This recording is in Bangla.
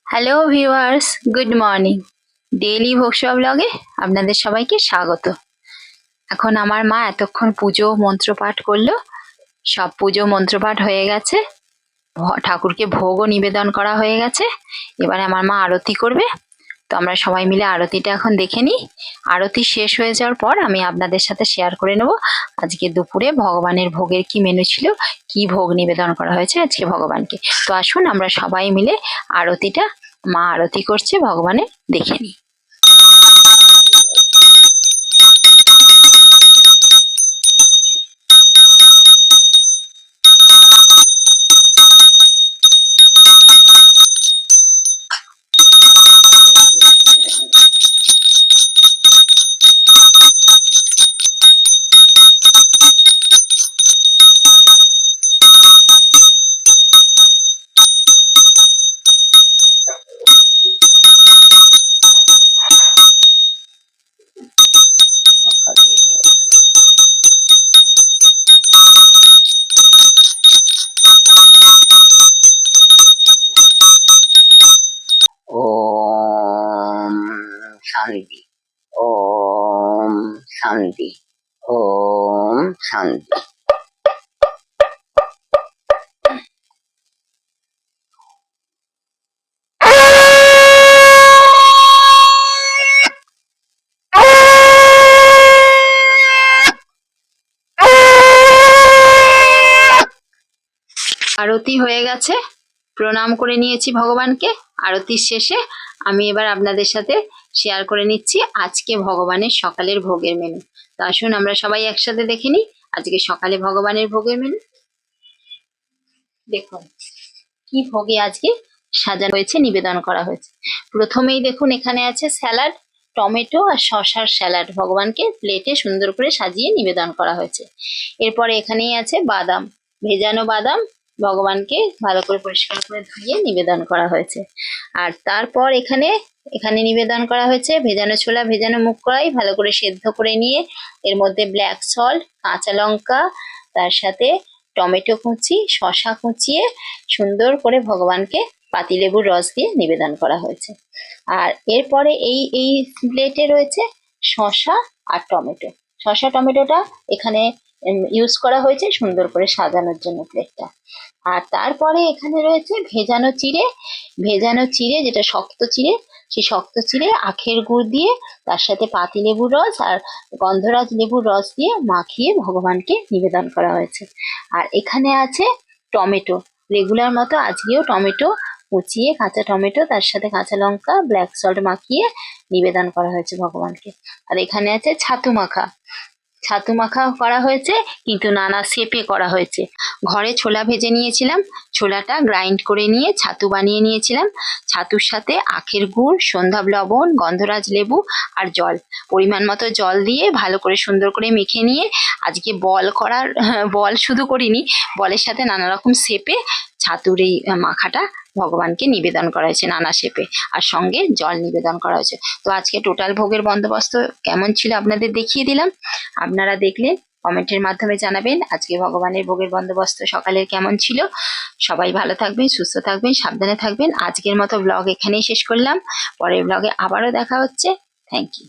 Hello viewers, good morning. Daily ভোগসভা ব্লগে আপনাদের সবাইকে স্বাগত। এখন আমার মা এতক্ষণ পুজো মন্ত্রপাঠ করলো, সব পুজো মন্ত্রপাঠ হয়ে গেছে, ঠাকুরকে ভোগও নিবেদন করা হয়ে গেছে। এবারে আমার মা আরতি করবে, তো আমরা সবাই মিলে আরতিটা এখন দেখে নিই। আরতি শেষ হয়ে যাওয়ার পর আমি আপনাদের সাথে শেয়ার করে নেব আজকে দুপুরে ভগবানের ভোগের কি মেনু ছিল, কি ভোগ নিবেদন করা হয়েছে আজকে ভগবানকে। তো আসুন আমরা সবাই মিলে আরতিটা, মা আরতি করছে ভগবানের, দেখে নিই। ওম শান্তি, ওম শান্তি, ওম শান্তি। আরতি হয়ে গেছে, প্রণাম করে নিয়েছি ভগবানকে। আরতির শেষে আমি এবার আপনাদের সাথে শেয়ার করে নিচ্ছি আজকে ভগবানের সকালের ভোগের মেনু। তো আসুন আমরা সবাই একসাথে দেখে নিই আজকে সকালে ভগবানের ভোগের মেনু। দেখুন কি ভোগে আজকে সাজানো হয়েছে, নিবেদন করা হয়েছে। প্রথমেই দেখুন এখানে আছে স্যালাড, টমেটো আর শসার স্যালাড ভগবানকে প্লেটে সুন্দর করে সাজিয়ে নিবেদন করা হয়েছে। এরপরে এখানেই আছে বাদাম, ভেজানো বাদাম ভগবানকে ভালো করে পরিষ্কার করে ধুয়ে নিবেদন করা হয়েছে। আর তারপর এখানে এখানে নিবেদন করা হয়েছে ভেজানো ছোলা, ভেজানো মুগ কলাই ভালো করে সেদ্ধ করে নিয়ে এর মধ্যে ব্ল্যাক সল্ট, কাঁচা লঙ্কা, তার সাথে টমেটো কুচি, শসা কুচিয়ে সুন্দর করে ভগবানকে পাতিলেবুর রস দিয়ে নিবেদন করা হয়েছে। আর এরপরে এই এই প্লেটে রয়েছে শসা আর টমেটো। শসা টমেটোটা এখানে ইউজ করা হয়েছে সুন্দর করে সাজানোর জন্য প্লেটটা। আর তারপরে এখানে রয়েছে ভেজানো চিড়ে, ভেজানো চিড়ে যেটা শক্ত চিড়ে, সেই শক্ত চিড়ে আখের গুড় দিয়ে তার সাথে পাতিলেবুর রস আর গন্ধরাজ লেবুর রস দিয়ে মাখিয়ে ভগবানকে নিবেদন করা হয়েছে। আর এখানে আছে টমেটো, রেগুলার মতো আজকেও টমেটো কুচিয়ে, কাঁচা টমেটো তার সাথে কাঁচা লঙ্কা, ব্ল্যাক সল্ট মাখিয়ে নিবেদন করা হয়েছে ভগবানকে। আর এখানে আছে ছাতু মাখা, ছাতু মাখা করা হয়েছে কিন্তু নানা শেপে করা হয়েছে। ঘরে ছোলা ভেজে নিয়েছিলাম, ছোলাটা গ্রাইন্ড করে নিয়ে ছাতু বানিয়ে নিয়েছিলাম। ছাতুর সাথে আখের গুড়, সন্ধ্যা লবণ, গন্ধরাজ লেবু আর জল, পরিমাণ মতো জল দিয়ে ভালো করে সুন্দর করে মেখে নিয়ে আজকে বল করার বল শুধু করিনি, বলের সাথে নানা রকম শেপে ছাতুর এই মাখাটা ভগবানকে নিবেদন করা হয়েছে নানা শেপে, আর সঙ্গে জল নিবেদন করা হয়েছে। তো আজকে টোটাল ভোগের বন্দোবস্ত কেমন ছিল আপনাদের দেখিয়ে দিলাম। আপনারা দেখলে কমেন্টের মাধ্যমে জানাবেন আজকে ভগবানের ভোগের বন্দোবস্ত সকালের কেমন ছিল। সবাই ভালো থাকবেন, সুস্থ থাকবেন, সাবধানে থাকবেন। আজকের মতো ব্লগ এখানেই শেষ করলাম, পরের ব্লগে আবারও দেখা হচ্ছে। Thank you.